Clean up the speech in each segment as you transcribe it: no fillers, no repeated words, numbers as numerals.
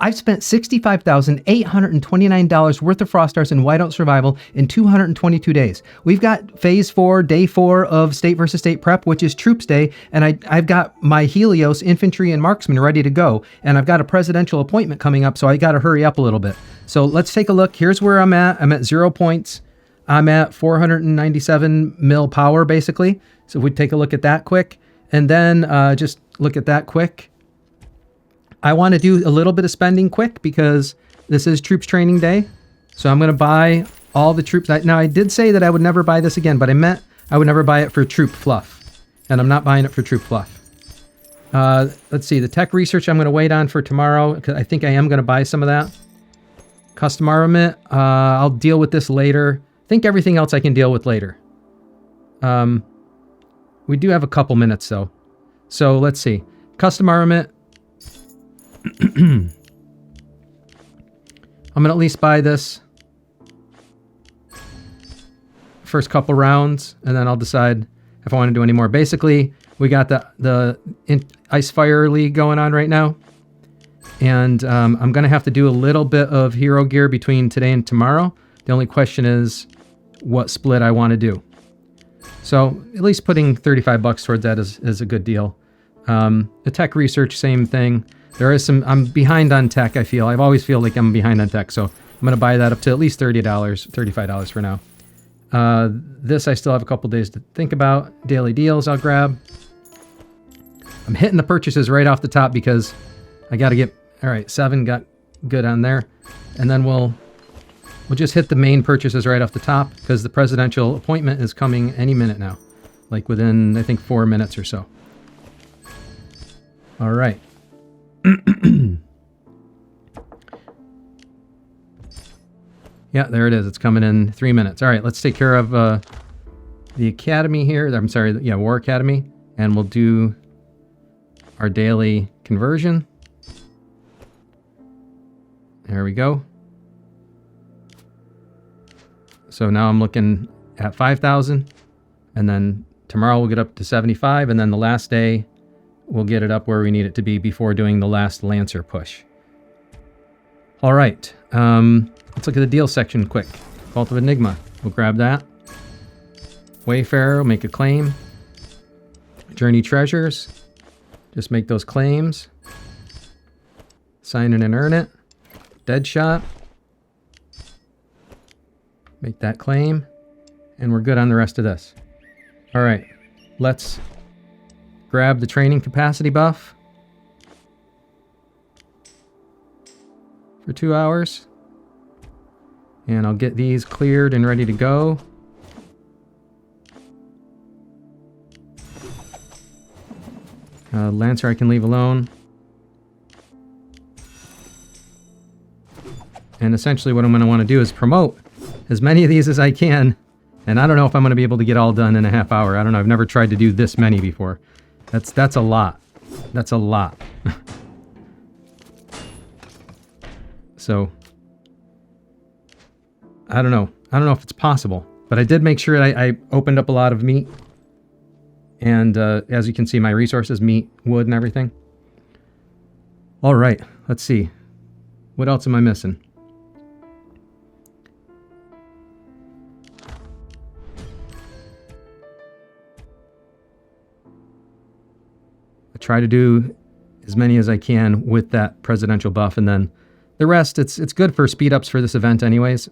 I've spent $65,829 worth of Frost Stars in Whiteout Survival in 222 days. We've got Phase 4, Day 4 of State versus State Prep, which is Troops Day, and I've got my Helios, Infantry, and Marksman ready to go, and I've got a presidential appointment coming up, so I got to hurry up a little bit. So let's take a look. Here's where I'm at. I'm at 0 points. I'm at 497 mil power, basically. So if we take a look at that quick, and then just look at that quick. I want to do a little bit of spending quick because this is Troops Training Day. So I'm going to buy all the troops. Now, I did say that I would never buy this again, but I meant I would never buy it for troop fluff. And I'm not buying it for troop fluff. Let's see. The tech research I'm going to wait on for tomorrow because I think I am going to buy some of that. Custom armament. I'll deal with this later. I think everything else I can deal with later. We do have a couple minutes, though. So let's see. Custom armament. I'm going to at least buy this first couple rounds, and then I'll decide if I want to do any more. Basically, we got the Icefire League going on right now, and I'm going to have to do a little bit of hero gear between today and tomorrow. The only question is what split I want to do. So at least putting 35 bucks towards that is a good deal. The tech research, same thing. There is some, I'm behind on tech, I feel. I've always feel like I'm behind on tech, so I'm going to buy that up to at least $30, $35 for now. This I still have a couple days to think about. Daily deals I'll grab. I'm hitting the purchases right off the top because I got to get, all right, 7 got good on there. And then we'll just hit the main purchases right off the top because the presidential appointment is coming any minute now. Like within, I think, 4 minutes or so. All right. Yeah, there it is. It's coming in 3 minutes. All right, let's take care of the academy here. I'm sorry, yeah, War Academy. And we'll do our daily conversion. There we go. So now I'm looking at 5,000. And then tomorrow we'll get up to 75. And then the last day, we'll get it up where we need it to be before doing the last Lancer push. All right. Let's look at the deal section quick. Vault of Enigma. We'll grab that. Wayfarer will make a claim. Journey Treasures. Just make those claims. Sign in and earn it. Deadshot. Make that claim. And we're good on the rest of this. All right. Let's grab the training capacity buff for 2 hours. And I'll get these cleared and ready to go. Lancer I can leave alone. And essentially what I'm going to want to do is promote as many of these as I can. And I don't know if I'm going to be able to get all done in a half hour. I don't know. I've never tried to do this many before. That's a lot. That's a lot. So, I don't know. I don't know if it's possible. But I did make sure I opened up a lot of meat. And as you can see, my resources, meat, wood, and everything. All right. Let's see. What else am I missing? I try to do as many as I can with that presidential buff, and then the rest, it's good for speed ups for this event anyways.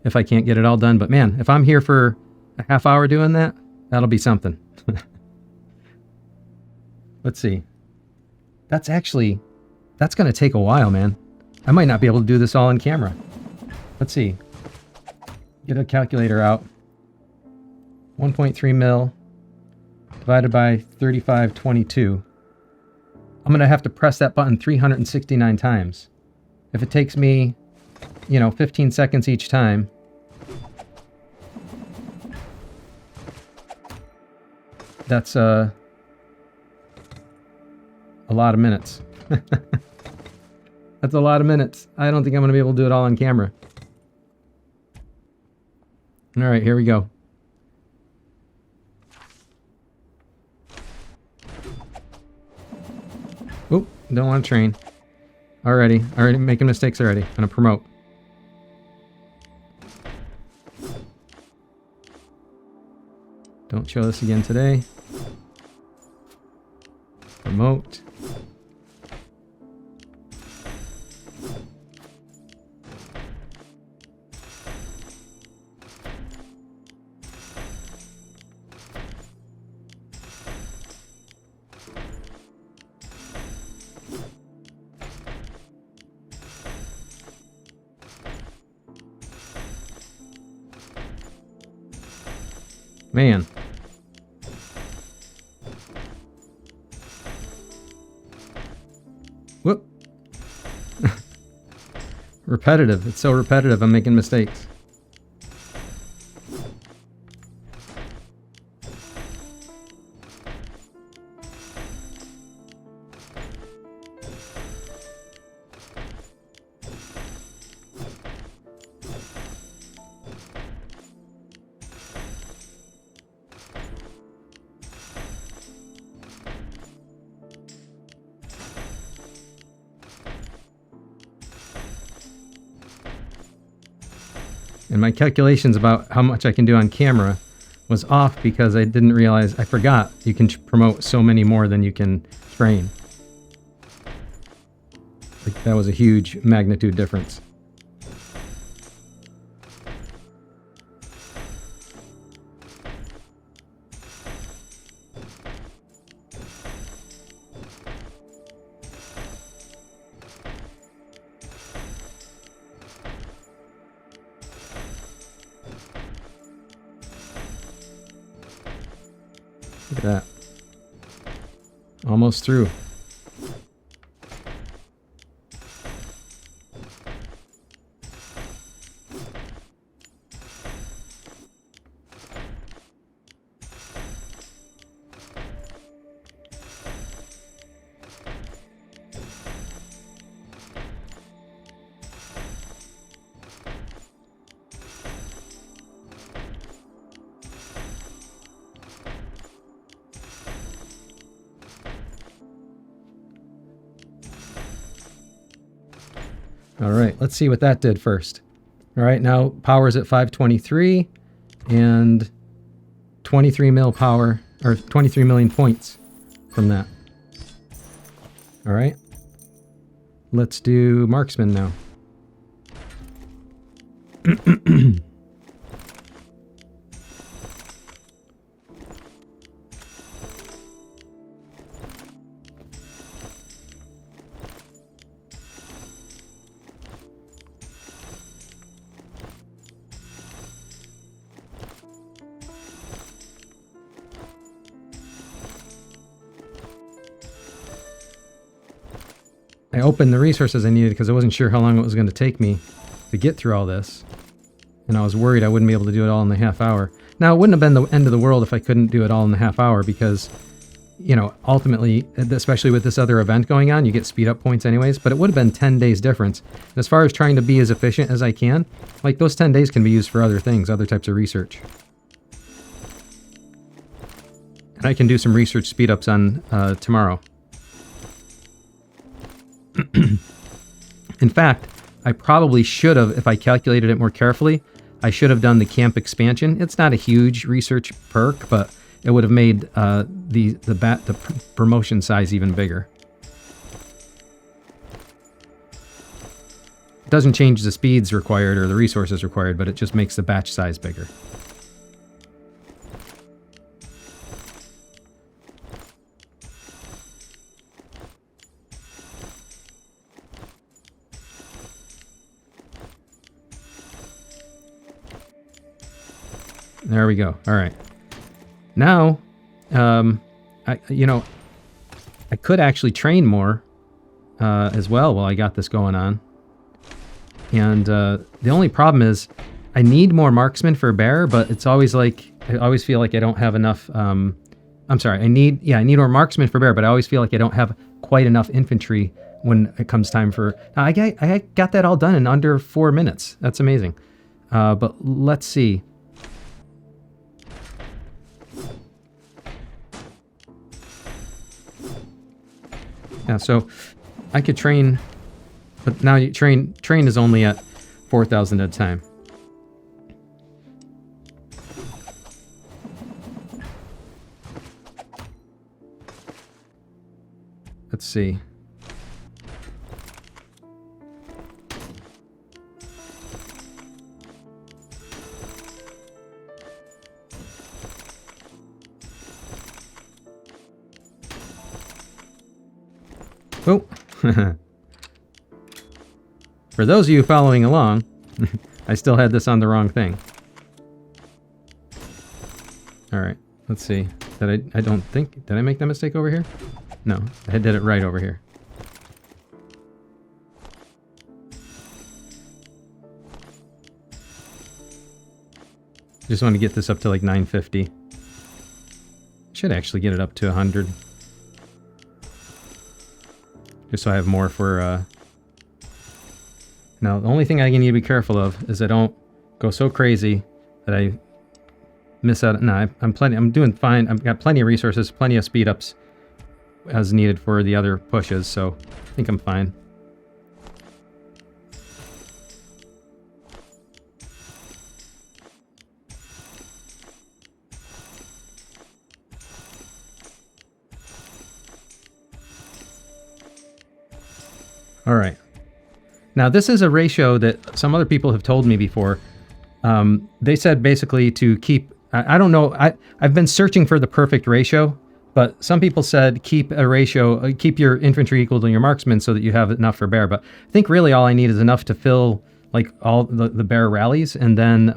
If I can't get it all done, but man, if I'm here for a half hour doing that, that'll be something. Let's see. That's going to take a while, man. I might not be able to do this all on camera. Let's see. Get a calculator out. 1.3 mil divided by 3522. I'm going to have to press that button 369 times. If it takes me, 15 seconds each time, that's a lot of minutes. That's a lot of minutes. I don't think I'm going to be able to do it all on camera. All right, here we go. Oh, Don't want to train. Already making mistakes already. I'm gonna promote. Don't show this again today. Promote. Man. Whoop. Repetitive. It's so repetitive. I'm making mistakes. And my calculations about how much I can do on camera was off because I didn't realize, I forgot you can promote so many more than you can train. Like, that was a huge magnitude difference. Look at that. Almost through. All right, let's see what that did first. All right, now power's at 523 and 23 mil power, or 23 million points from that. All right, let's do Marksman now. I opened the resources I needed because I wasn't sure how long it was going to take me to get through all this. And I was worried I wouldn't be able to do it all in the half hour. Now, it wouldn't have been the end of the world if I couldn't do it all in the half hour because, you know, ultimately, especially with this other event going on, you get speed up points anyways, but it would have been 10 days difference. And as far as trying to be as efficient as I can, like those 10 days can be used for other things, other types of research. And I can do some research speed ups on tomorrow. In fact, I probably should have, if I calculated it more carefully, I should have done the camp expansion. It's not a huge research perk, but it would have made the promotion size even bigger. It doesn't change the speeds required or the resources required, but it just makes the batch size bigger. There we go. All right. Now, I could actually train more as well while I got this going on. And the only problem is I need more marksmen for bear, but it's always like, I always feel like I don't have enough. I'm sorry. I need more marksmen for bear, but I always feel like I don't have quite enough infantry when it comes time for. Now, I got that all done in under 4 minutes. That's amazing. But let's see. Yeah, so I could train, but now you train is only at 4,000 at a time. Let's see. Oh. For those of you following along, I still had this on the wrong thing. All right, let's see. Did I don't think, did I make that mistake over here? No, I did it right over here. Just want to get this up to like 950. Should actually get it up to 100. Just so I have more for, Now, the only thing I need to be careful of is I don't go so crazy that I miss out. No, I'm doing fine. I've got plenty of resources, plenty of speed ups as needed for the other pushes, so I think I'm fine. All right. Now, this is a ratio that some other people have told me before. They said basically to keep, I don't know, I've been searching for the perfect ratio, but some people said keep a ratio, keep your infantry equal to your marksman so that you have enough for bear. But I think really all I need is enough to fill like all the bear rallies, and then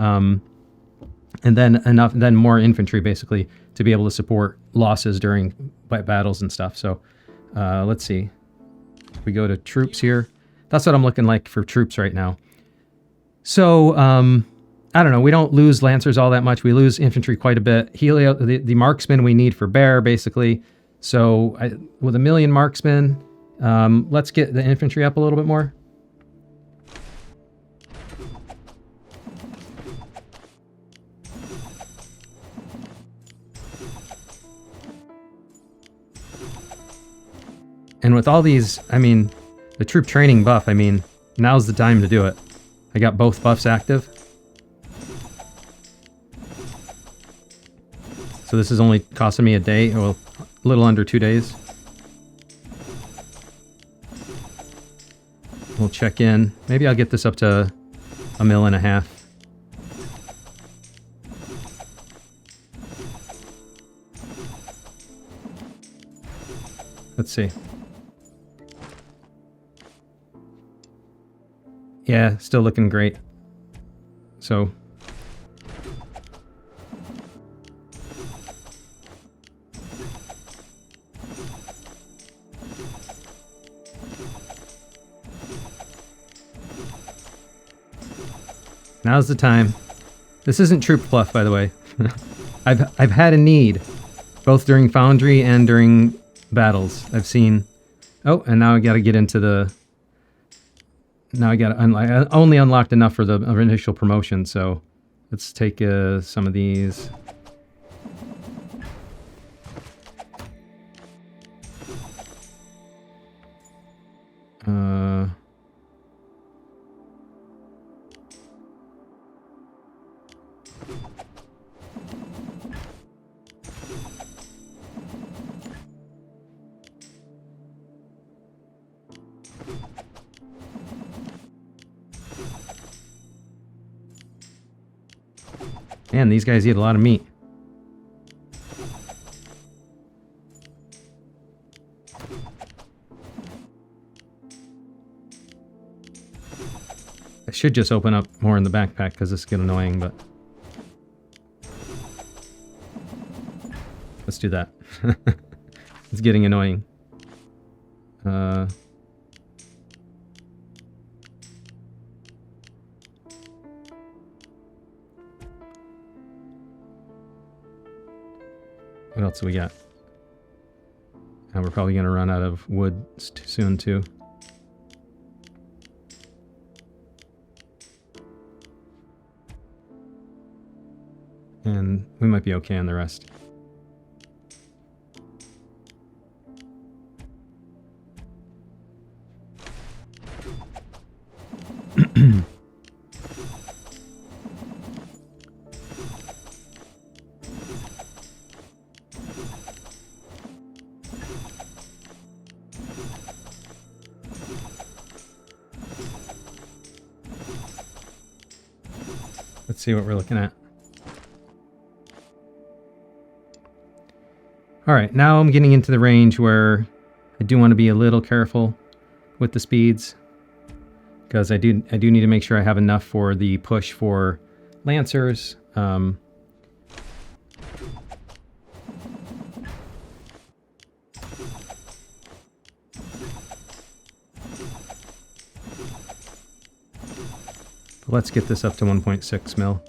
more infantry basically to be able to support losses during battles and stuff. So let's see. We go to troops here. That's what I'm looking like for troops right now. So, I don't know. We don't lose lancers all that much. We lose infantry quite a bit. Helios, the marksman we need for bear, basically. So, with 1 million marksmen, let's get the infantry up a little bit more. And with all these, I mean, the troop training buff, I mean, now's the time to do it. I got both buffs active. So this is only costing me a day, well, a little under 2 days. We'll check in. Maybe I'll get this up to 1.5 mil. Let's see. Yeah, still looking great. So now's the time. This isn't troop fluff, by the way. I've had a need, both during Foundry and during battles. I've seen. Oh, and now I got to get into the. Now I got to unlock. I only unlocked enough for the initial promotion, so let's take some of these. Man, these guys eat a lot of meat. I should just open up more in the backpack because this gets annoying, but let's do that. It's getting annoying. What else do we got? And we're probably going to run out of wood soon, too. And we might be okay on the rest. see what we're looking at. All right, now I'm getting into the range where I do want to be a little careful with the speeds, because I do need to make sure I have enough for the push for Lancers. Let's get this up to 1.6 mil.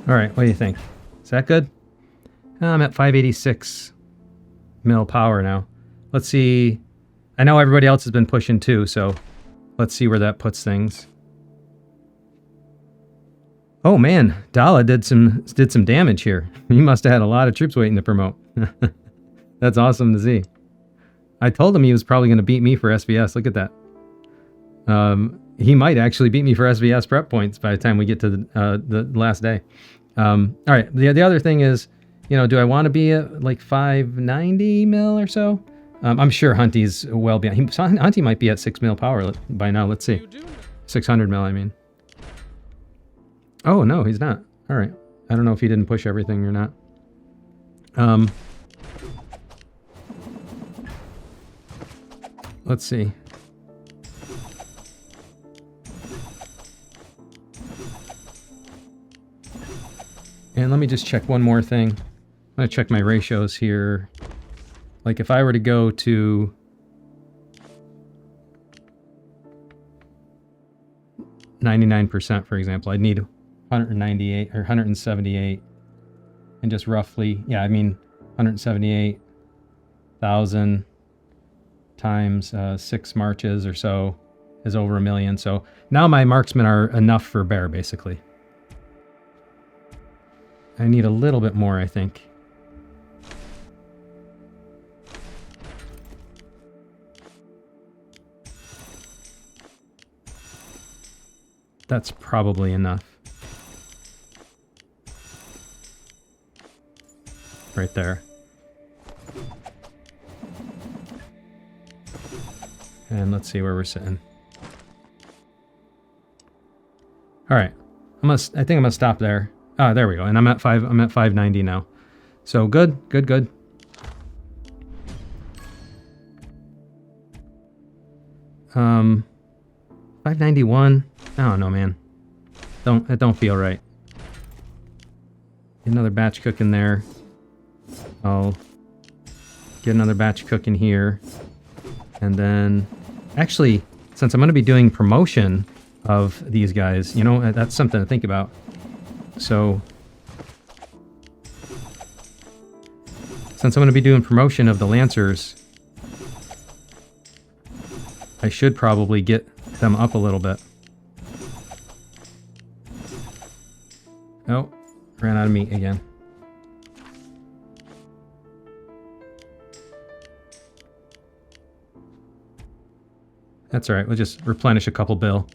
All right, what do you think? Is that good? I'm at 586 mil power now. Let's see. I know everybody else has been pushing too, so let's see where that puts things. Oh man, Dala did some damage here. He must have had a lot of troops waiting to promote. That's awesome to see. I told him he was probably going to beat me for SvS. Look at that. He might actually beat me for SvS prep points by the time we get to the last day. All right, the other thing is, you know, do I want to be at like 590 mil or so? I'm sure Hunty's well beyond. Hunty might be at 6 mil power by now. Let's see. 600 mil, I mean. Oh, no, he's not. All right. I don't know if he didn't push everything or not. Let's see. And let me just check one more thing. I'm going to check my ratios here. Like if I were to go to %, for example, I'd need 198 or 178 and just roughly, yeah, I mean 178,000 times 6 marches or so is over 1 million. So now my marksmen are enough for bear, basically. I need a little bit more, I think. That's probably enough. Right there. And let's see where we're sitting. All right. I think I'm gonna stop there. Ah, there we go. And I'm at 590 now. So good. 591. I don't know, man. It don't feel right. Get another batch cooking there. I'll get another batch cooking here. And then, actually, since I'm going to be doing promotion of these guys, you know, that's something to think about. So, since I'm going to be doing promotion of the Lancers, I should probably get them up a little bit. Oh, ran out of meat again. That's all right. We'll just replenish a couple bill.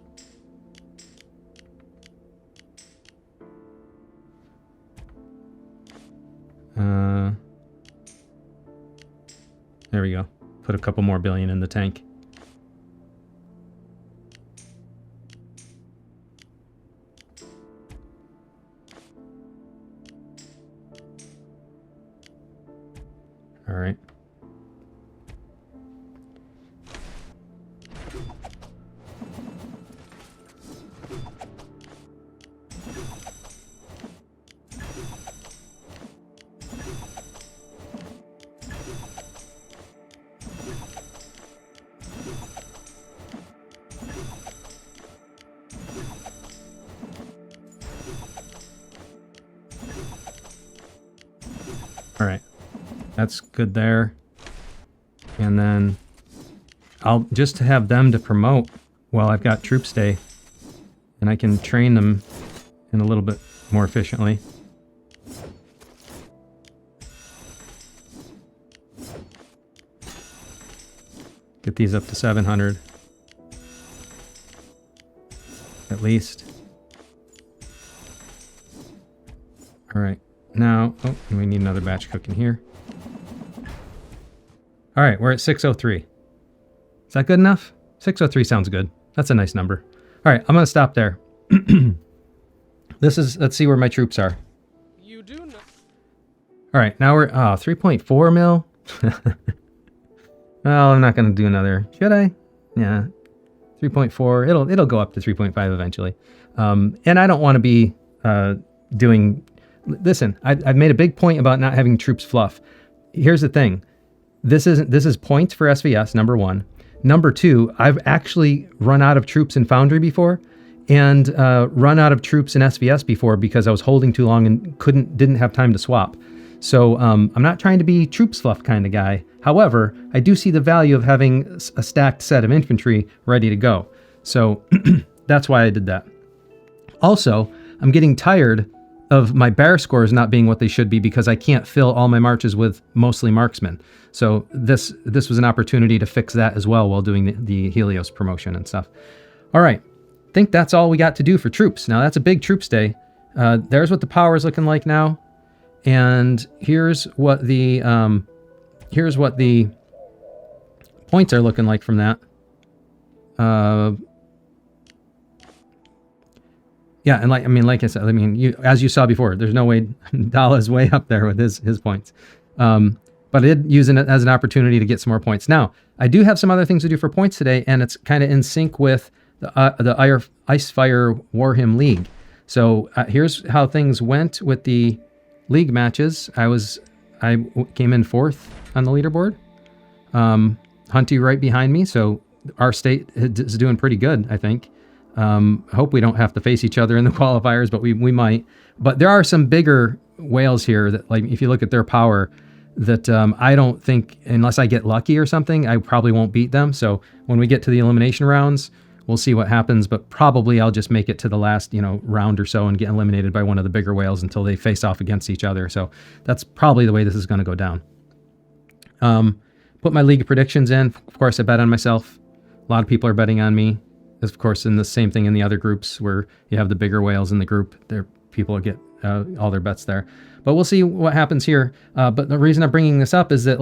There we go. Put a couple more billion in the tank. All right. All right. That's good there. And then I'll just have them to promote while I've got troop stay, and I can train them in a little bit more efficiently. Get these up to 700. at least. All right. Now, oh, we need another batch cooking here. All right, we're at 603. Is that good enough? 603 sounds good. That's a nice number. All right, I'm going to stop there. Let's see where my troops are. You do know. All right, now we're 3.4 mil. Well, I'm not going to do another. Should I? Yeah, 3.4. It'll go up to 3.5 eventually. And I don't want to be doing. Listen, I've made a big point about not having troops fluff. Here's the thing. This is points for SvS, number one. Number two, I've actually run out of troops in Foundry before, and run out of troops in SvS before because I was holding too long and didn't have time to swap. So I'm not trying to be troops fluff kind of guy. However, I do see the value of having a stacked set of infantry ready to go. So that's why I did that. Also, I'm getting tired of my bear scores not being what they should be because I can't fill all my marches with mostly marksmen. So this was an opportunity to fix that as well while doing the Helios promotion and stuff. All right, I think that's all we got to do for troops. Now that's a big troops day. There's what the power is looking like now, and here's what the points are looking like from that. Yeah, and like I said, as you saw before, there's no way Dala's way up there with his points. But I did use it as an opportunity to get some more points. Now, I do have some other things to do for points today, and it's kind of in sync with the Icefire Warhim League. So here's how things went with the league matches. I came in 4th on the leaderboard. Hunty right behind me, so our state is doing pretty good, I think. I hope we don't have to face each other in the qualifiers, but we might. But there are some bigger whales here that, like, if you look at their power, that I don't think, unless I get lucky or something, I probably won't beat them. So when we get to the elimination rounds, we'll see what happens. But probably I'll just make it to the last, round or so and get eliminated by one of the bigger whales until they face off against each other. So that's probably the way this is going to go down. Put my league predictions in. Of course, I bet on myself. A lot of people are betting on me. Of course, in the same thing in the other groups where you have the bigger whales in the group, people get all their bets there. But we'll see what happens here. But the reason I'm bringing this up is that,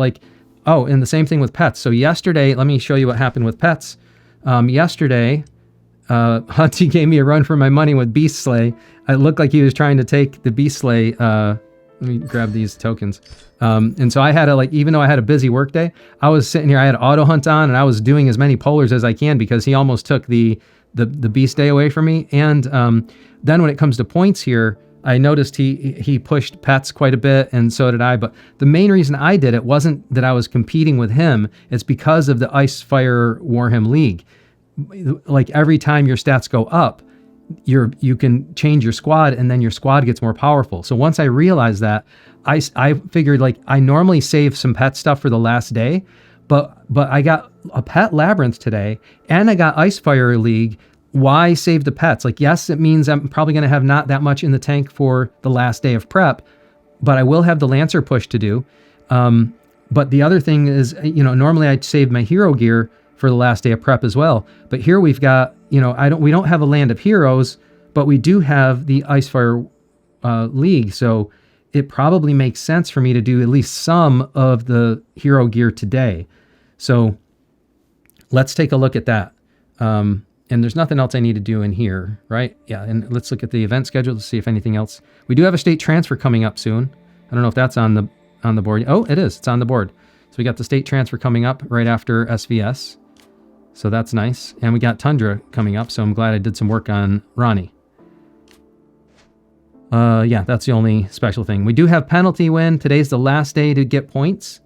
and the same thing with pets. So yesterday, let me show you what happened with pets. Yesterday, Hunty gave me a run for my money with Beast Slay. It looked like he was trying to take the Beast Slay. Let me grab these tokens. And so I had even though I had a busy work day, I was sitting here, I had auto hunt on, and I was doing as many polars as I can because he almost took the Beast Day away from me. And then when it comes to points here, I noticed he pushed pets quite a bit, and so did I. But the main reason I did it wasn't that I was competing with him. It's because of the Icefire Warhim League. Like, every time your stats go up, you can change your squad, and then your squad gets more powerful. So once I realized that, I figured, I normally save some pet stuff for the last day, but I got a pet labyrinth today, and I got Icefire League. Why save the pets? Yes, it means I'm probably going to have not that much in the tank for the last day of prep, but I will have the Lancer push to do. But the other thing is, normally I'd save my hero gear for the last day of prep as well. But here we've got, we don't have a land of heroes, but we do have the Icefire League. So it probably makes sense for me to do at least some of the hero gear today. So let's take a look at that. And there's nothing else I need to do in here, right? Yeah, and let's look at the event schedule to see if anything else. We do have a state transfer coming up soon. I don't know if that's on the board. Oh, it is. It's on the board. So we got the state transfer coming up right after SvS. So that's nice. And we got Tundra coming up, so I'm glad I did some work on Ronnie. Yeah, that's the only special thing. We do have penalty win. Today's the last day to get points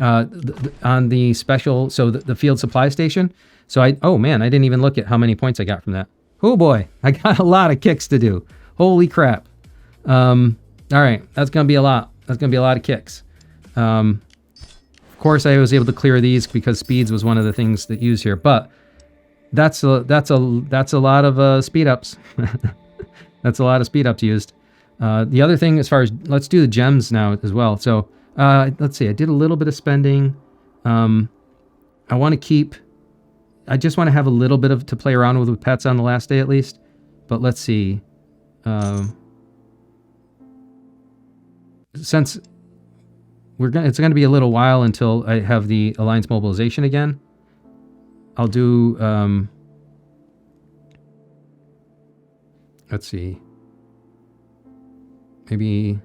on the special, so the field supply station. So oh man, I didn't even look at how many points I got from that. Oh boy, I got a lot of kicks to do. Holy crap. All right, that's going to be a lot. That's going to be a lot of kicks. Of course, I was able to clear these because speeds was one of the things that used here, but that's a lot of speed ups. That's a lot of speed ups used. The other thing, as far as, let's do the gems now as well. So let's see, I did a little bit of spending. I just want to have a little bit to play around with pets on the last day at least. But let's see. Since it's going to be a little while until I have the alliance mobilization again, I'll do, let's see, maybe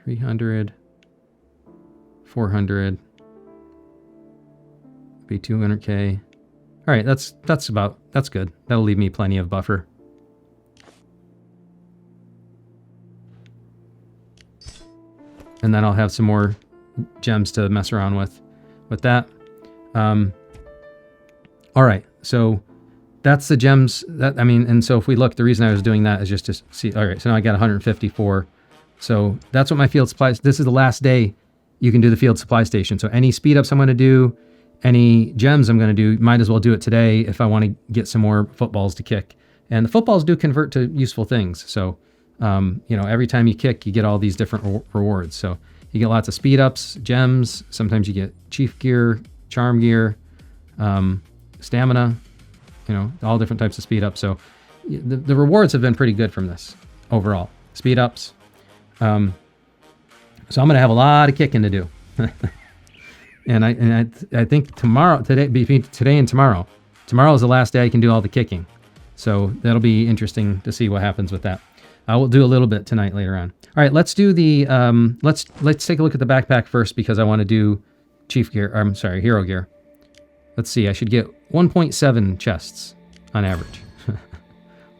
300, 400, be 200K. All right, that's good. That'll leave me plenty of buffer. And then I'll have some more gems to mess around with that. All right, so that's the gems that, I mean, and so if we look, the reason I was doing that is just to see, all right, so now I got 154. So that's what my field supplies, this is the last day you can do the field supply station. So any speed ups I'm going to do, any gems I'm going to do, might as well do it today if I want to get some more footballs to kick. And the footballs do convert to useful things. So, you know, every time you kick, you get all these different rewards. So you get lots of speed ups, gems. Sometimes you get chief gear, charm gear, stamina, you know, all different types of speed ups. So the rewards have been pretty good from this overall. Speed ups. So I'm going to have a lot of kicking to do. And I think between today and tomorrow is the last day I can do all the kicking. So that'll be interesting to see what happens with that. I will do a little bit tonight later on. All right, let's do the let's take a look at the backpack first because I want to do chief gear. I'm sorry, hero gear. Let's see. I should get 1.7 chests on average.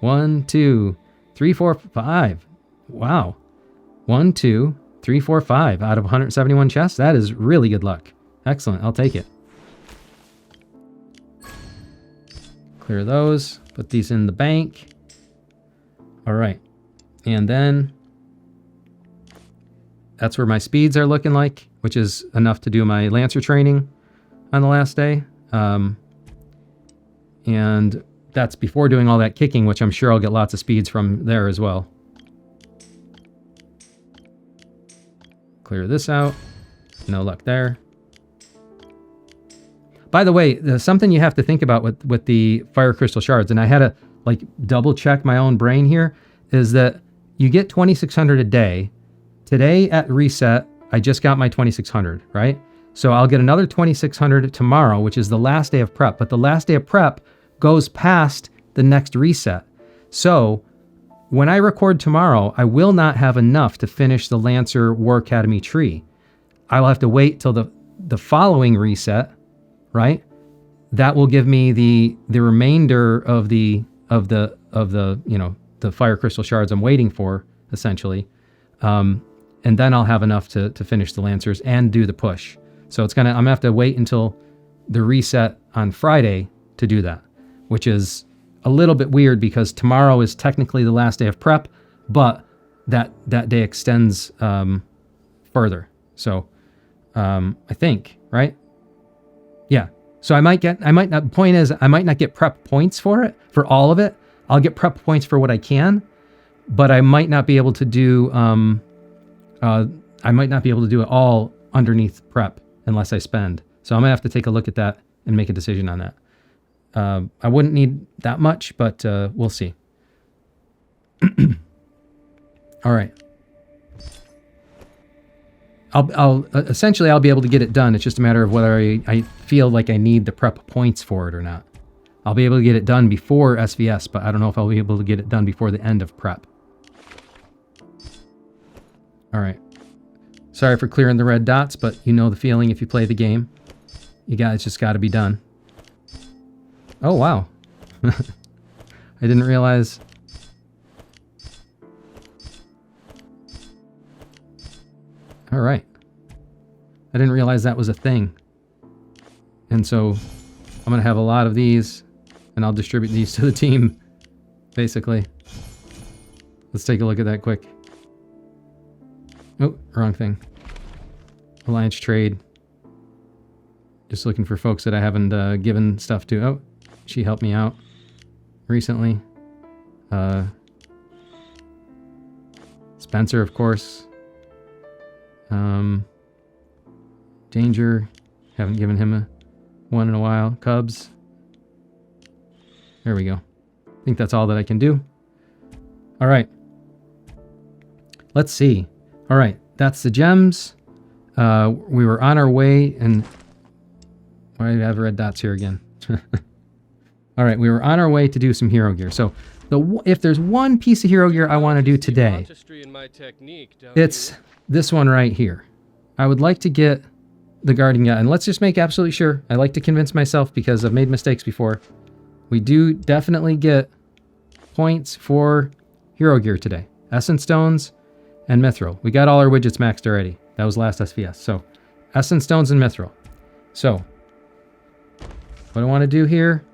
1, 2, 3, 4, 5. Wow. 1, 2, 3, 4, 5 out of 171 chests. That is really good luck. Excellent. I'll take it. Clear those. Put these in the bank. All right. And then that's where my speeds are looking like, which is enough to do my Lancer training on the last day. And that's before doing all that kicking, which I'm sure I'll get lots of speeds from there as well. Clear this out. No luck there. By the way, there's something you have to think about with the fire crystal shards, and I had to like double check my own brain here, is that you get 2,600 a day. Today at reset, I just got my 2,600, right? So I'll get another 2,600 tomorrow, which is the last day of prep, but the last day of prep goes past the next reset. So when I record tomorrow, I will not have enough to finish the Lancer War Academy tree. I will have to wait till the following reset, right? That will give me the remainder of the you know, the fire crystal shards I'm waiting for, essentially. And then I'll have enough to finish the Lancers and do the push. So I'm gonna have to wait until the reset on Friday to do that, which is a little bit weird because tomorrow is technically the last day of prep, but that day extends further. So I think, right? Yeah. So I might not, the point is I might not get prep points for it, for all of it. I'll get prep points for what I can, but I might not be able to do, I might not be able to do it all underneath prep unless I spend. So I'm gonna have to take a look at that and make a decision on that. I wouldn't need that much, but we'll see. All right. I'll essentially I'll be able to get it done. It's just a matter of whether I feel like I need the prep points for it or not. I'll be able to get it done before SvS, but I don't know if I'll be able to get it done before the end of prep. All right. Sorry for clearing the red dots, but you know the feeling if you play the game. It's just got to be done. Oh, wow. I didn't realize. All right. I didn't realize that was a thing. And so I'm going to have a lot of these, and I'll distribute these to the team, basically. Let's take a look at that quick. Oh, wrong thing. Alliance trade. Just looking for folks that I haven't given stuff to. Oh, she helped me out recently. Spencer, of course. Danger. Haven't given him one in a while. Cubs. There we go. I think that's all that I can do. All right. Let's see. All right, that's the gems. We were on our way, and why do I have red dots here again? All right, we were on our way to do some hero gear. So if there's one piece of hero gear I want to do today, it's this one right here. I would like to get the guarding yacht, and let's just make absolutely sure. I like to convince myself because I've made mistakes before. We do definitely get points for hero gear today. Essence stones and mithril. We got all our widgets maxed already. That was last SvS. So essence stones and mithril. So what I want to do here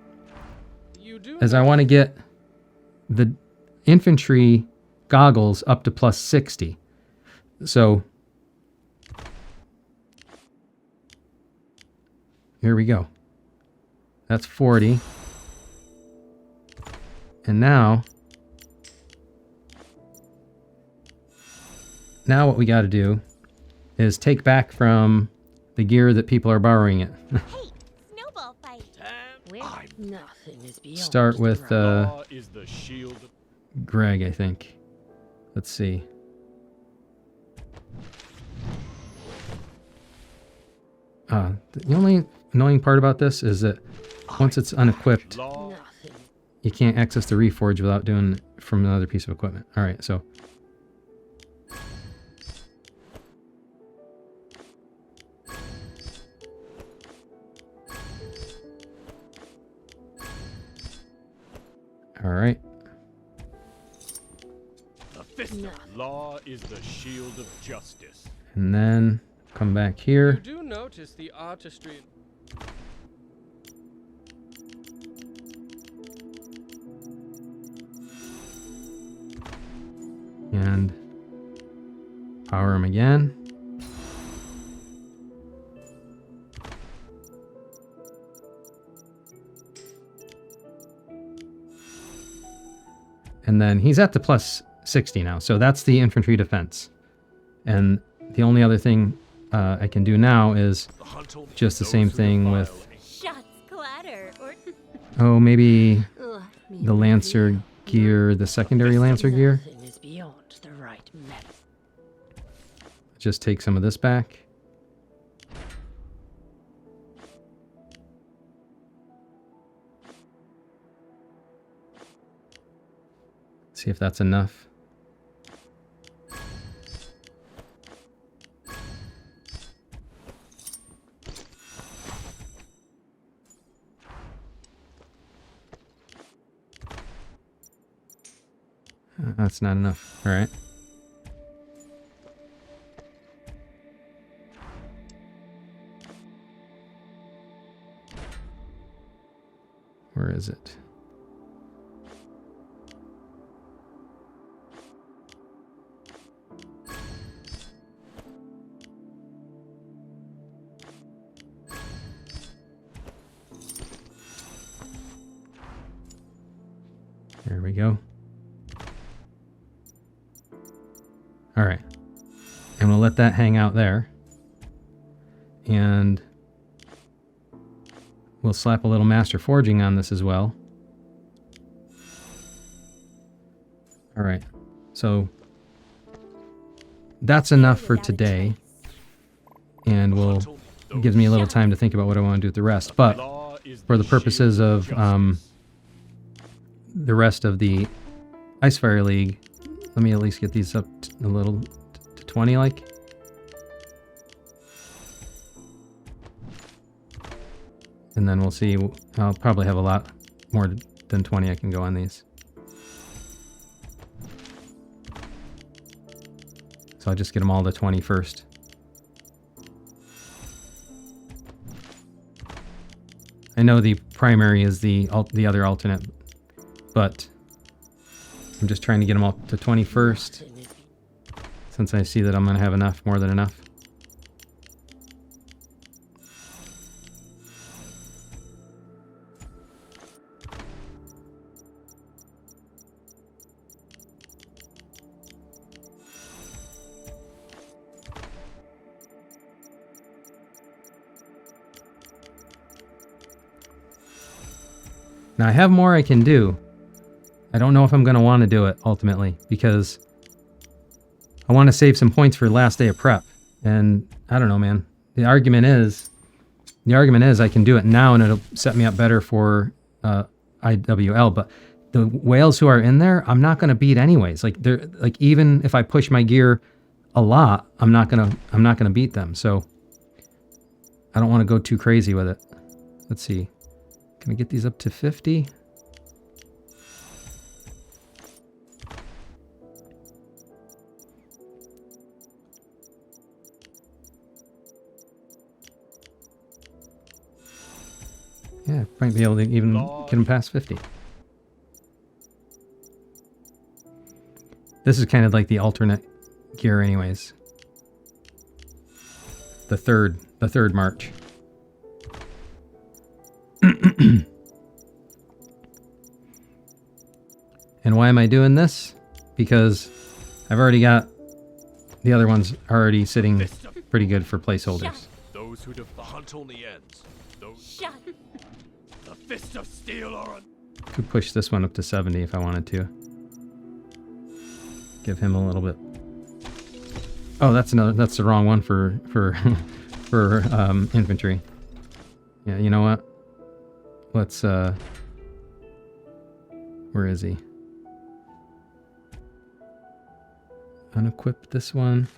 is I want to get the infantry goggles up to plus 60. So here we go. That's 40. And now what we got to do is take back from the gear that people are borrowing it. Hey, snowball fight. Nothing is beyond Start with is the shield. Greg, I think. Let's see. The only annoying part about this is that once it's unequipped, nothing. you can't access the reforge without doing it from another piece of equipment. All right, so all right. The fist of law is the shield of justice. And then come back here. You do notice the artistry. And power them again. And then he's at the plus 60 now. So that's the infantry defense. And the only other thing I can do now is just the same thing with, Shots clatter. Or oh, maybe Ugh, the Lancer gear, the secondary Lancer gear. Nothing is beyond the right method. Just take some of this back. See if that's enough. That's not enough. All right. Where is it? There we go. All right. And we'll let that hang out there. And we'll slap a little master forging on this as well. All right. So that's enough for today. And gives me a little time to think about what I want to do with the rest. But for the purposes of the rest of the Icefire League, let me at least get these up a little to 20 like. And then we'll see. I'll probably have a lot more than 20 I can go on these. So I'll just get them all to 20 first. I know the primary is the other alternate, but I'm just trying to get them all to 20 first, since I see that I'm going to have enough, more than enough. Now I have more I can do, I don't know if I'm going to want to do it ultimately because I want to save some points for last day of prep. And I don't know, man. The argument is I can do it now and it'll set me up better for IWL. But the whales who are in there, I'm not going to beat anyways. Like they're like, even if I push my gear a lot, I'm not gonna beat them. So I don't want to go too crazy with it. Let's see. Can we get these up to 50? Yeah, might be able to even get them past 50. This is kind of like the alternate gear anyways. The third march. And why am I doing this? Because I've already got the other ones already sitting pretty good for placeholders. Those who the hunt only ends. Those Shut. the fist of steel are. Could push this one up to 70 if I wanted to. Give him a little bit. Oh, that's the wrong one for infantry. Yeah, you know what? Let's where is he? Unequip this one.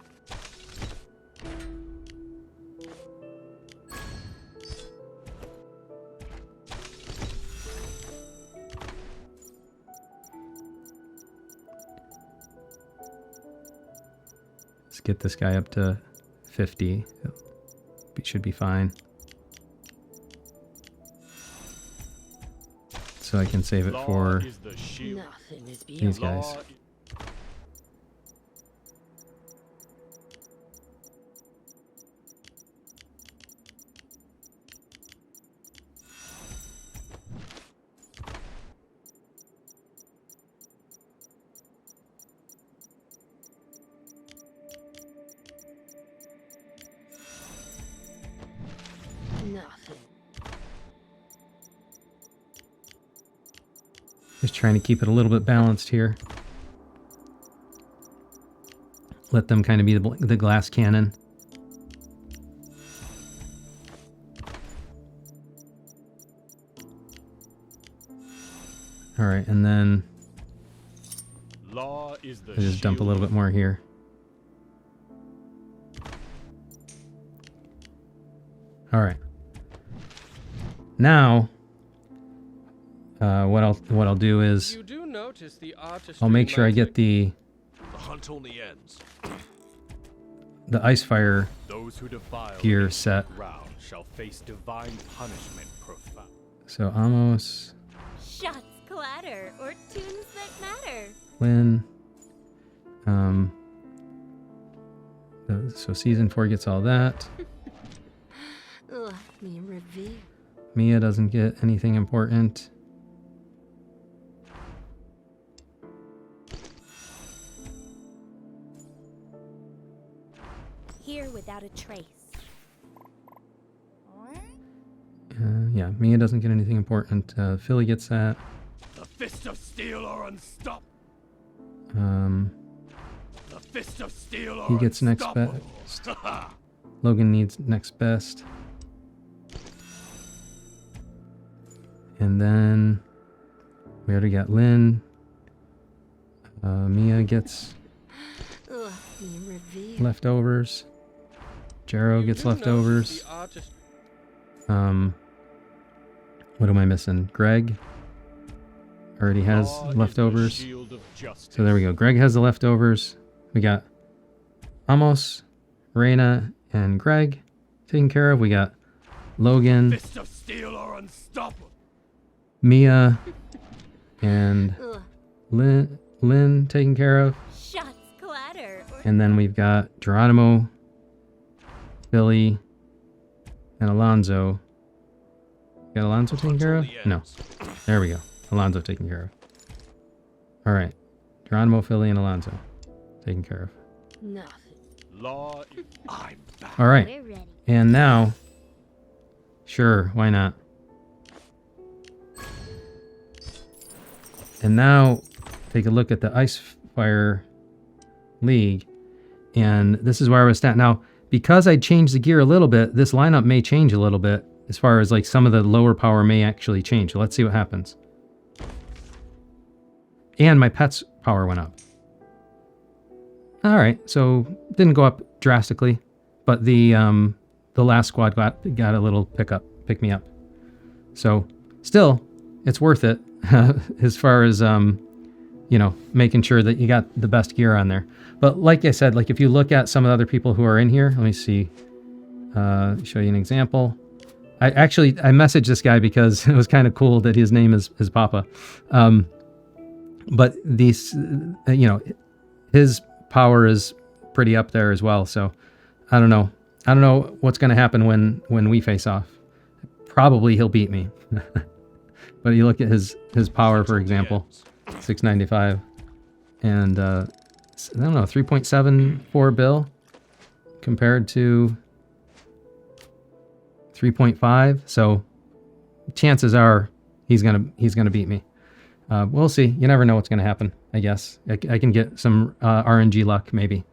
Let's get this guy up to 50. It should be fine. So I can save it for these guys. Just trying to keep it a little bit balanced here. Let them kind of be the glass cannon. All right, and then Law is the I just dump a little bit more here. All right. Now, what I'll do is You do notice the artistry I'll make sure I magic. get the hunt only ends. Icefire Those who defile gear set. ground shall face divine punishment profound. So Amos, Shots clatter or tunes that matter. Lynn. So season 4 gets all that. Let me reveal. Mia doesn't get anything important. Here without a trace. Yeah, Mia doesn't get anything important. Philly gets that. The fist of steel are unstoppable. The fist of steel are He gets next unstoppable. best. Logan needs next best. And then we already got Lynn. Mia gets Let me reveal. leftovers. Jero You gets do notice leftovers. the artist- What am I missing? Greg already has Law is the leftovers. shield of justice. So there we go. Greg has the leftovers. We got Amos, Reyna, and Greg taken care of. We got Logan, Fist of steel are unstoppable. Mia, and Lynn taken care of. Shots clatter or And then we've got Geronimo, Billy, and Alonzo. Got Alonzo taken care of? No. There we go. Alonzo taken care of. All right. Geronimo, Philly, and Alonzo taken care of. Nothing. Law, I'm back. All right. we're ready. And now, sure, why not? And now take a look at the Icefire League, and this is where I was at. Now, because I changed the gear a little bit, this lineup may change a little bit as far as like some of the lower power may actually change. So let's see what happens. And my pet's power went up. All right, so didn't go up drastically, but the last squad got a little pick me up. So still, it's worth it as far as you know, making sure that you got the best gear on there. But like I said, like if you look at some of the other people who are in here, let me see, show you an example. I messaged this guy because it was kind of cool that his name is Papa. But these, you know, his power is pretty up there as well. So I don't know. I don't know what's going to happen when we face off. Probably he'll beat me. But you look at his power, for example, 695. And I don't know, 3.74 bill compared to 3.5. So chances are he's gonna beat me. We'll see. You never know what's gonna happen. I guess I can get some RNG luck maybe.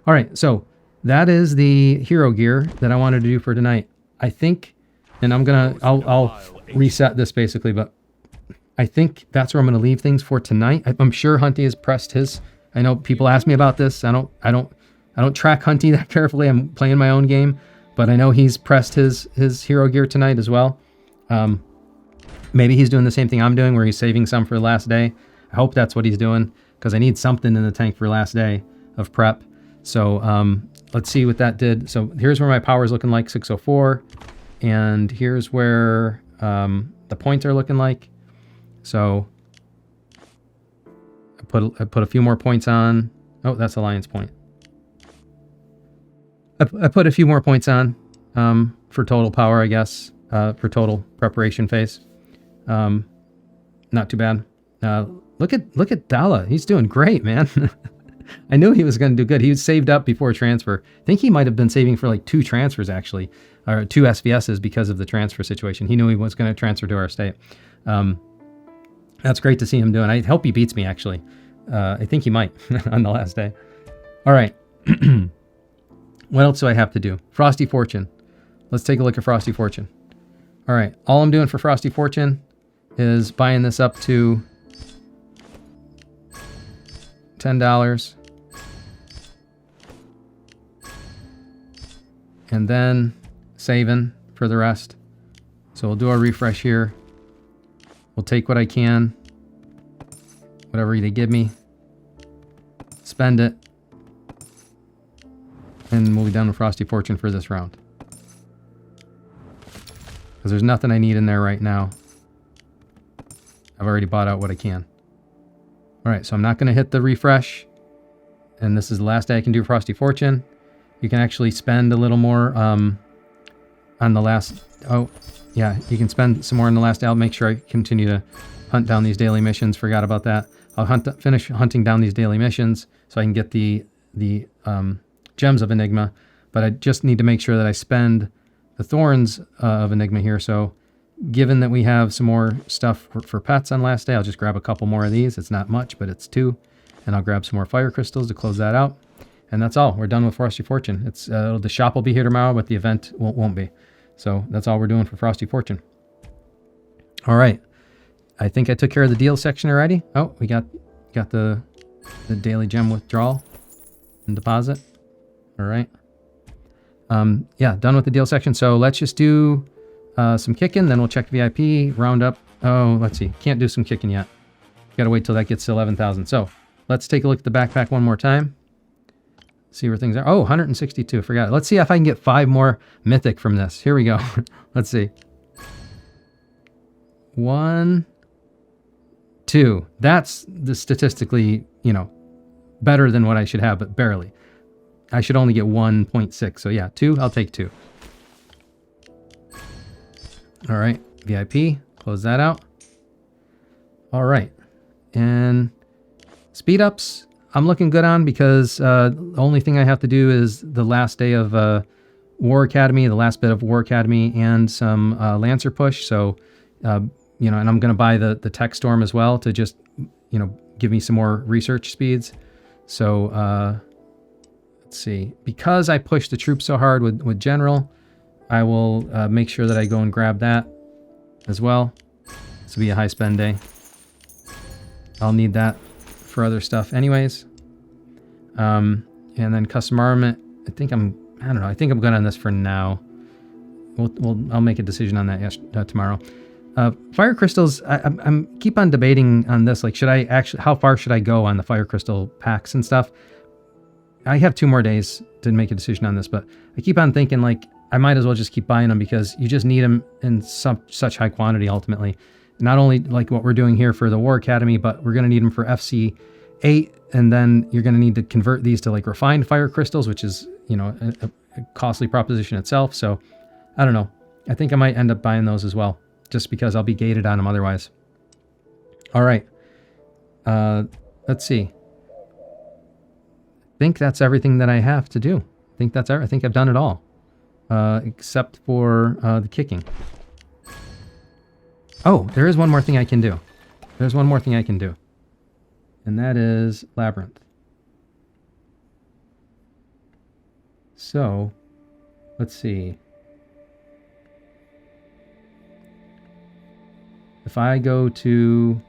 All right, so that is the hero gear that I wanted to do for tonight. I think, and I'll reset this basically, but I think that's where I'm gonna leave things for tonight. I'm sure Hunty has pressed his. I know people ask me about this. I don't track Hunty that carefully. I'm playing my own game, but I know he's pressed his hero gear tonight as well. Maybe he's doing the same thing I'm doing, where he's saving some for the last day. I hope that's what he's doing, because I need something in the tank for last day of prep. So let's see what that did. So here's where my power is looking like, 604, and here's where the points are looking like. So I put a few more points on. Oh, that's Alliance point. I put a few more points on for total power, I guess, for total preparation phase. Not too bad. Look at Dalla. He's doing great, man. I knew he was going to do good. He was saved up before transfer. I think he might have been saving for like 2 transfers actually, or 2 SVSs because of the transfer situation. He knew he was going to transfer to our state. That's great to see him doing. I hope he beats me, actually. I think he might on the last day. All right. What else do I have to do? Frosty Fortune. Let's take a look at Frosty Fortune. All right. All I'm doing for Frosty Fortune is buying this up to $10. And then saving for the rest. So we'll do a refresh here. We'll take what I can, whatever they give me, spend it, and we'll be done with Frosty Fortune for this round. Because there's nothing I need in there right now. I've already bought out what I can. All right, so I'm not going to hit the refresh, and this is the last day I can do Frosty Fortune. You can actually spend a little more on the last... Oh, yeah, you can spend some more in the last day. I'll make sure I continue to hunt down these daily missions. Forgot about that. I'll finish hunting down these daily missions so I can get the gems of Enigma. But I just need to make sure that I spend the thorns of Enigma here. So given that we have some more stuff for pets on last day, I'll just grab a couple more of these. It's not much, but it's 2. And I'll grab some more fire crystals to close that out. And that's all. We're done with Frosty Fortune. It's the shop will be here tomorrow, but the event won't be. So that's all we're doing for Frosty Fortune. All right. I think I took care of the deal section already. Oh, we got the daily gem withdrawal and deposit. All right. Yeah, done with the deal section. So let's just do some kicking, then we'll check VIP, round up. Oh, let's see. Can't do some kicking yet. Got to wait till that gets to 11,000. So let's take a look at the backpack one more time. See where things are. Oh, 162. Forgot it. Let's see if I can get 5 more mythic from this. Here we go. Let's see. 1, 2. That's the statistically, better than what I should have, but barely. I should only get 1.6. So yeah, 2. I'll take 2. All right. VIP. Close that out. All right. And speed ups. I'm looking good on because the only thing I have to do is the last day of War Academy, the last bit of War Academy, and some Lancer push. So, and I'm going to buy the Tech Storm as well to just, give me some more research speeds. So let's see. Because I pushed the troops so hard with General, I will make sure that I go and grab that as well. This will be a high spend day. I'll need that for other stuff anyways. And then custom armament, I don't know, I think I'm good on this for now. I'll make a decision on that tomorrow. Fire crystals, I'm keep on debating on this. Like, how far should I go on the fire crystal packs and stuff? I have 2 more days to make a decision on this, but I keep on thinking like I might as well just keep buying them because you just need them in such high quantity ultimately. Not only like what we're doing here for the War Academy, but we're going to need them for FC8, and then you're going to need to convert these to like refined fire crystals, which is, you know, a costly proposition itself. So I don't know. I think I might end up buying those as well, just because I'll be gated on them otherwise. All right. Let's see. I think that's everything that I have to do. I think I've done it all, except for the kicking. Oh, there is one more thing I can do. There's one more thing I can do. And that is Labyrinth. So, let's see. If I go to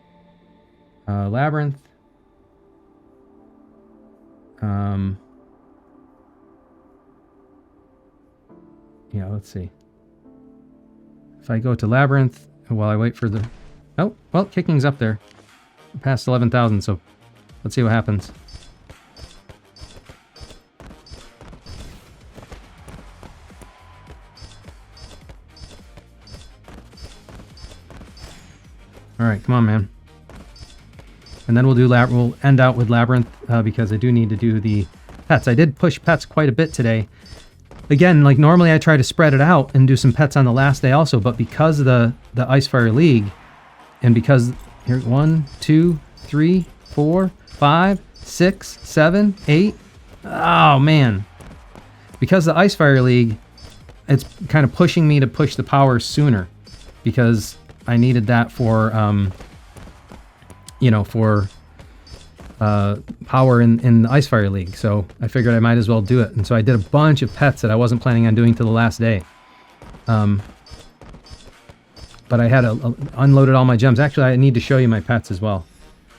Labyrinth, yeah, let's see. If I go to Labyrinth, while I wait for the... Oh, well, kicking's up there. Past 11,000, so let's see what happens. Alright, come on, man. And then we'll end out with Labyrinth, because I do need to do the pets. I did push pets quite a bit today. Again, like normally I try to spread it out and do some pets on the last day also, but because of the Icefire League, and because here 1, 2, 3, 4, 5, 6, 7, 8. Oh man. Because the Icefire League, it's kind of pushing me to push the power sooner, because I needed that for for power in the Icefire League. So I figured I might as well do it. And so I did a bunch of pets that I wasn't planning on doing till the last day. But I had unloaded all my gems. Actually, I need to show you my pets as well,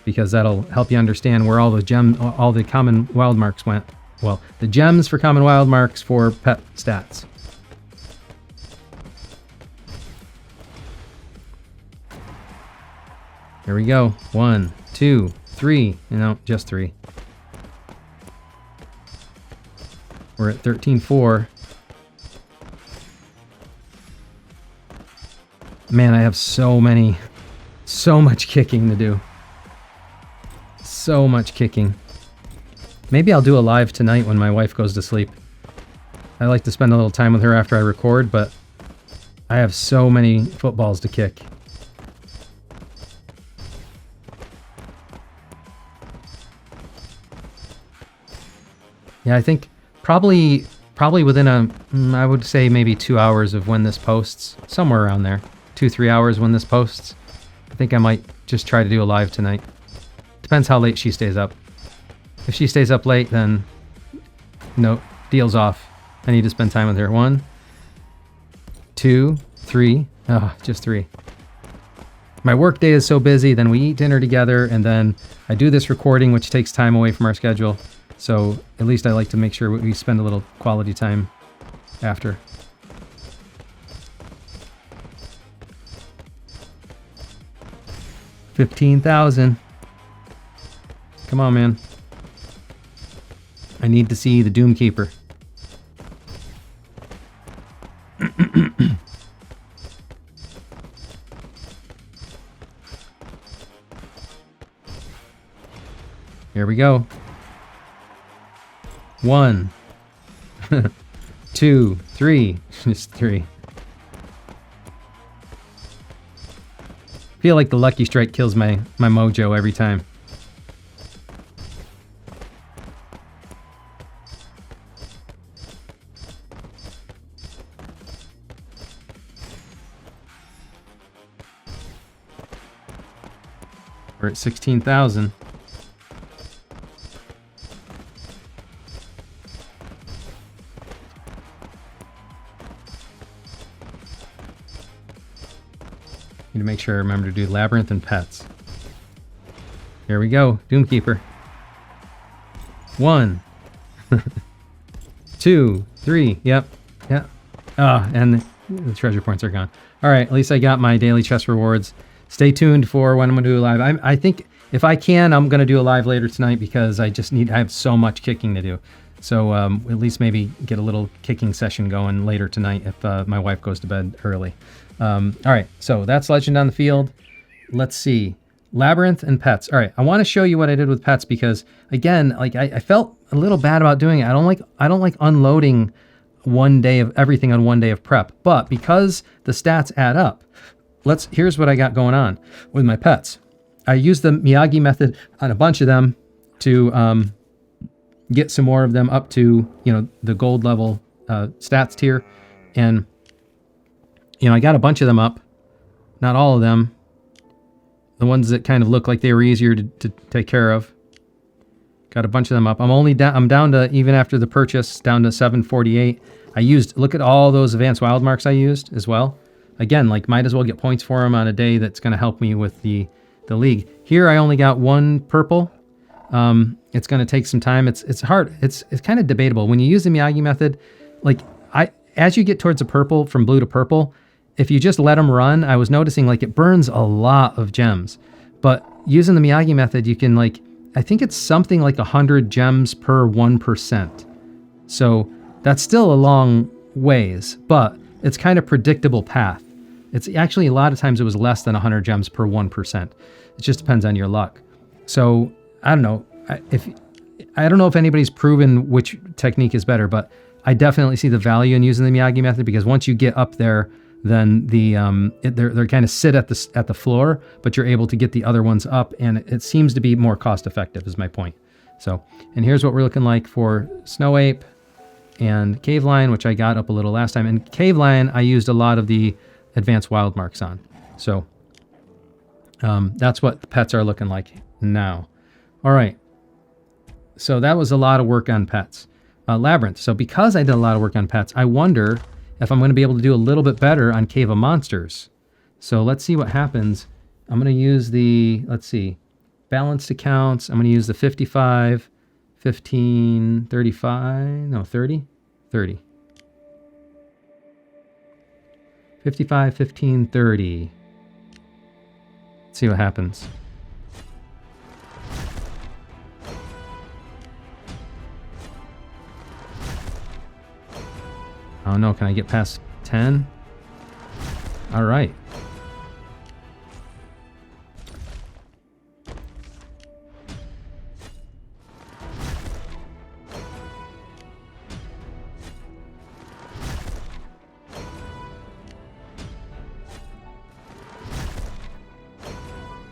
because that'll help you understand where all the common wild marks went. Well, the gems for common wild marks for pet stats. Here we go. 1, 2, 3. No, just 3. We're at 13.4. Man, I have so much kicking to do. So much kicking. Maybe I'll do a live tonight when my wife goes to sleep. I like to spend a little time with her after I record, but I have so many footballs to kick. Yeah, I think probably within I would say maybe 2 hours of when this posts, somewhere around there. 2-3 hours when this posts. I think I might just try to do a live tonight. Depends how late she stays up. If she stays up late, then no, deal's off. I need to spend time with her. 1, 2, 3. Oh, just 3. My work day is so busy, then we eat dinner together, and then I do this recording, which takes time away from our schedule. So at least I like to make sure we spend a little quality time after. $15,000. Come on, man. I need to see the Doomkeeper. Here we go. 1, 2, 3. Just 3. I feel like the lucky strike kills my mojo every time. We're at 16,000. Need to make sure I remember to do Labyrinth and Pets. Here we go. Doomkeeper. 1. 2, 3. Yep. Yep. And the treasure points are gone. All right. At least I got my daily chest rewards. Stay tuned for when I'm going to do a live. I think if I can, I'm going to do a live later tonight because I have so much kicking to do. So at least maybe get a little kicking session going later tonight if my wife goes to bed early. All right. So that's Legend on the Field. Let's see. Labyrinth and Pets. All right, I want to show you what I did with Pets because again, like I felt a little bad about doing it. I don't like unloading one day of everything on one day of prep, but because the stats add up, here's what I got going on with my pets. I used the Miyagi method on a bunch of them to get some more of them up to the gold level stats tier, and I got a bunch of them up, not all of them. The ones that kind of look like they were easier to take care of. Got a bunch of them up. I'm down to, even after the purchase, down to 748. Look at all those advanced wild marks I used as well. Again, like might as well get points for them on a day that's going to help me with the league. Here I only got 1 purple. It's going to take some time. It's hard. It's kind of debatable. When you use the Miyagi method, like as you get towards the purple, from blue to purple, if you just let them run, I was noticing like it burns a lot of gems. But using the Miyagi method, you can I think it's something like 100 gems per 1%. So that's still a long ways, but it's kind of predictable path. It's actually a lot of times it was less than 100 gems per 1%. It just depends on your luck. So I don't know I don't know if anybody's proven which technique is better, but I definitely see the value in using the Miyagi method because once you get up there, then they're kind of sit at the floor, but you're able to get the other ones up, and it seems to be more cost effective is my point. So, and here's what we're looking like for Snow Ape and Cave Lion, which I got up a little last time. And Cave Lion, I used a lot of the advanced wild marks on. So that's what the pets are looking like now. All right. So that was a lot of work on pets. Labyrinth. So because I did a lot of work on pets, I wonder if I'm going to be able to do a little bit better on Cave of Monsters. So let's see what happens. I'm going to use let's see, balanced accounts. I'm going to use the 55, 15, 35, no, 30, 30. 55, 15, 30. Let's see what happens. Oh no, can I get past 10? All right.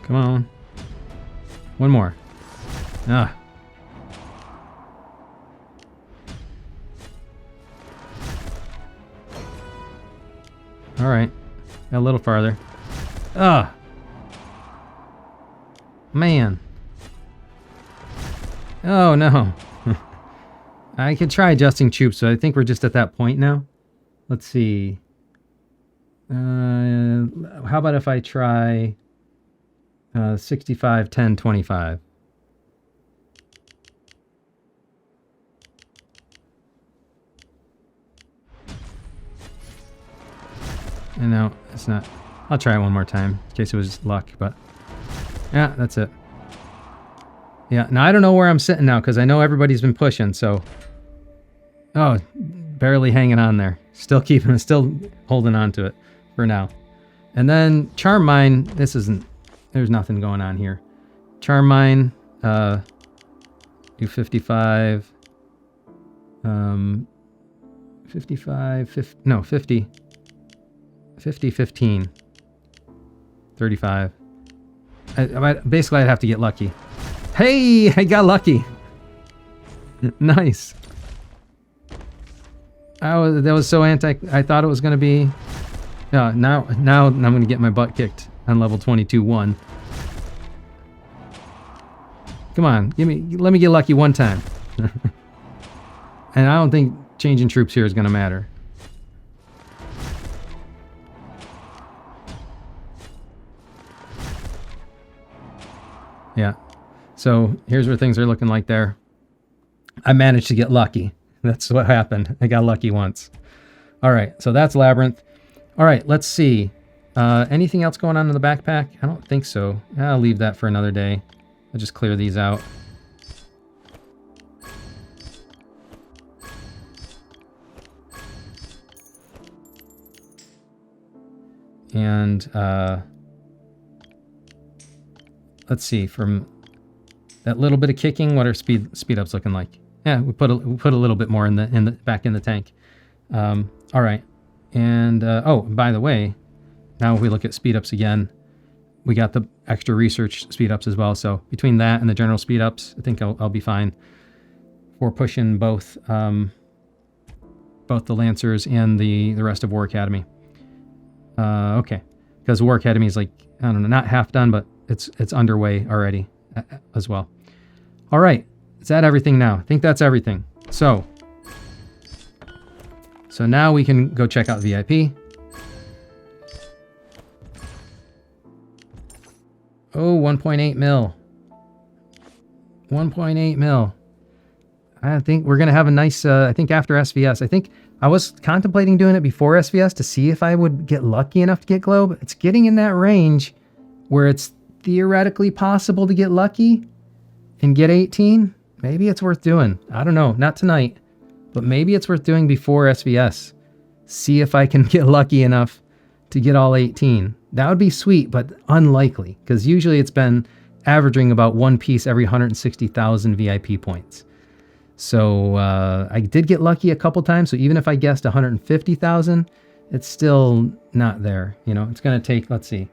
Come on. One more. Ah. All right. Got a little farther. Ah. Man. Oh, no. I could try adjusting troops, so I think we're just at that point now. Let's see. How about if I try 65, 10, 25? And no, it's not. I'll try it one more time in case it was luck, but yeah, that's it. Yeah, now I don't know where I'm sitting now because I know everybody's been pushing, so. Oh, barely hanging on there. Still holding on to it for now. And then Charm Mine, there's nothing going on here. Charm Mine, do 55, 55, 50, no, 50. 50, 15, 35. Basically, I'd have to get lucky. Hey, I got lucky. Nice. That was so I thought it was going to be. Now I'm going to get my butt kicked on level 22-1. Come on, let me get lucky one time. And I don't think changing troops here is going to matter. So here's where things are looking like there. I managed to get lucky. That's what happened. I got lucky once. All right, so that's Labyrinth. All right, let's see. Anything else going on in the backpack? I don't think so. I'll leave that for another day. I'll just clear these out. And let's see, from that little bit of kicking, what are speed ups looking like? Yeah, we put a little bit more in the back in the tank. All right, and oh, by the way, now if we look at speed ups again, we got the extra research speed ups as well. So between that and the general speed ups, I think I'll be fine for pushing both the Lancers and the rest of War Academy. Okay, because War Academy is like, I don't know, not half done, but it's underway already as well. All right, is that everything now? I think that's everything. So now we can go check out VIP. Oh, 1.8 mil. 1.8 mil. I think we're going to have a nice, I think after SvS, I think I was contemplating doing it before SvS to see if I would get lucky enough to get Globe. It's getting in that range where it's theoretically possible to get lucky and get 18. Maybe it's worth doing. I don't know. Not tonight, but maybe it's worth doing before SvS. See if I can get lucky enough to get all 18. That would be sweet, but unlikely, because usually it's been averaging about one piece every 160,000 VIP points. So I did get lucky a couple times. So even if I guessed 150,000, it's still not there. You know, it's going to take, let's see,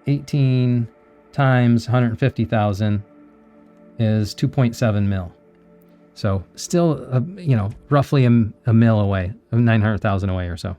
18 times 150,000 is 2.7 mil. So still, you know, roughly a mil away, 900,000 away or so.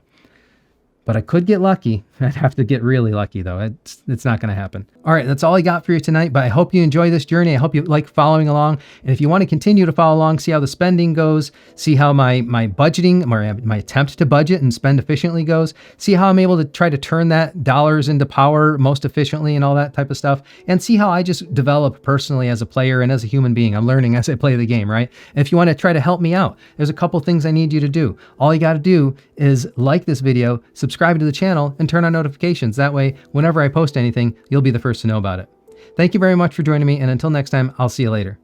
But I could get lucky. I'd have to get really lucky, though. It's not going to happen. All right, that's all I got for you tonight, but I hope you enjoy this journey. I hope you like following along. And if you want to continue to follow along, see how the spending goes, see how my budgeting, my attempt to budget and spend efficiently goes, see how I'm able to try to turn that dollars into power most efficiently and all that type of stuff, and see how I just develop personally as a player and as a human being. I'm learning as I play the game, right? And if you want to try to help me out, there's a couple things I need you to do. All you got to do is like this video, subscribe to the channel, and turn on notifications. That way, whenever I post anything, you'll be the first to know about it. Thank you very much for joining me, and until next time, I'll see you later.